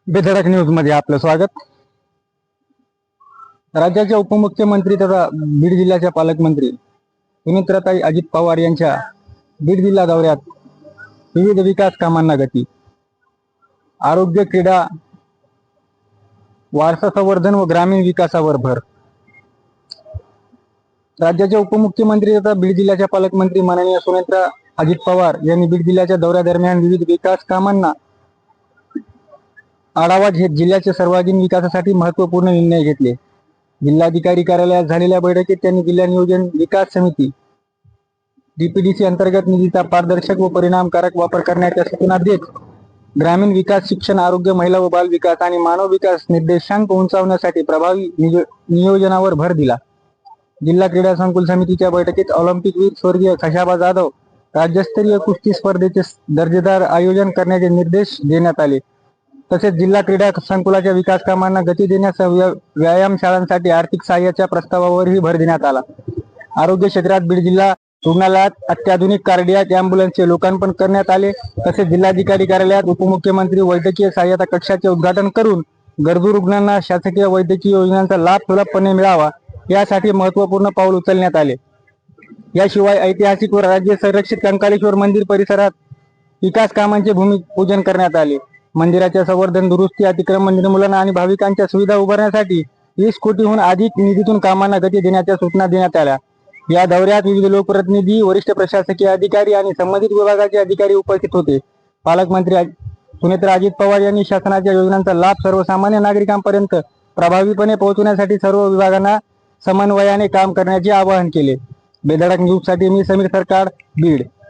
बेधडक news मध्ये आपलं स्वागत। राज्याचे उपमुख्यमंत्री तथा बीड जिल्ह्याच्या पालकमंत्री सुनेत्राताई अजित पवार यांच्या बीड जिल्हा दौऱ्यात विविध विकास कामांना गती, आरोग्य, क्रीडा, वारसा संवर्धन व ग्रामीण विकासावर भर। राज्याचे उपमुख्यमंत्री तथा बीड जिल्ह्याच्या पालकमंत्री माननीय सुनेत्रा अजित पवार यांनी बीड जिल्ह्याच्या दौऱ्यादरम्यान विविध विकास कामांना आढावा घेत जिल्ह्याच्या सर्वांगीण विकासासाठी महत्त्वपूर्ण निर्णय घेतले। जिल्हाधिकारी कार्यालयात झालेल्या बैठकीत त्यांनी जिल्हा नियोजन विकास समिती डीपीडीसी अंतर्गत निधीचा पारदर्शक व परिणामकारक वापर करण्याच्या सूचना देत ग्रामीण विकास, शिक्षण, आरोग्य, महिला व बाल विकास आणि मानव विकास निर्देशांक उंचावण्यासाठी प्रभावी नियोजनावर भर दिला। जिल्हा क्रीडा संकुल समितीच्या बैठकीत ऑलिम्पिक वीर स्वर्गीय खशाबा जाधव राज्यस्तरीय कुस्ती स्पर्धेचे दर्जेदार आयोजन करण्याचे निर्देश देण्यात आले। तसेच जिल्हा क्रीडा संकुलाच्या विकास कामांना गती देण्यासह व्यायाम शाळांसाठी आर्थिक सहाय्याच्या प्रस्तावावरही भर देण्यात आला। आरोग्य क्षेत्रात बीड जिल्हा रुग्णालयात अत्याधुनिक कार्डियाक अँब्युलन्सचे लोकार्पण करण्यात आले। तसेच जिल्हाधिकारी कार्यालयात उपमुख्यमंत्री वैद्यकीय सहाय्यता कक्षाचे उद्घाटन करून गरजू रुग्णांना शासकीय वैद्यकीय योजनांचा लाभ सुलभपणे मिळावा यासाठी महत्त्वपूर्ण पाऊल उचलण्यात आले। याशिवाय ऐतिहासिक व राज्य संरक्षित कंकालेश्वर मंदिर परिसरात विकास कामांचे भूमिपूजन करण्यात आले। मंदिराच्या संवर्धन, दुरुस्ती, अतिक्रमण निर्मूलन आणि भाविकांच्या सुविधा उभारण्यासाठी 20 कोटीहून अधिक निधीतून कामांना गती देण्याच्या सूचना देण्यात आल्या। या दौऱ्यात विविध लोकप्रतिनिधी, वरिष्ठ प्रशासकीय अधिकारी आणि संबंधित विभागाचे अधिकारी उपस्थित होते। पालकमंत्री सुनेत्रा अजित पवार यांनी शासनाच्या योजनांचा लाभ सर्वसामान्य नागरिकांपर्यंत प्रभावीपणे पोहोचवण्यासाठी सर्व विभागांना समन्वयाने काम करण्याचे आवाहन केले। बेधडक न्यूजसाठी मी समीर सरकार, बीड।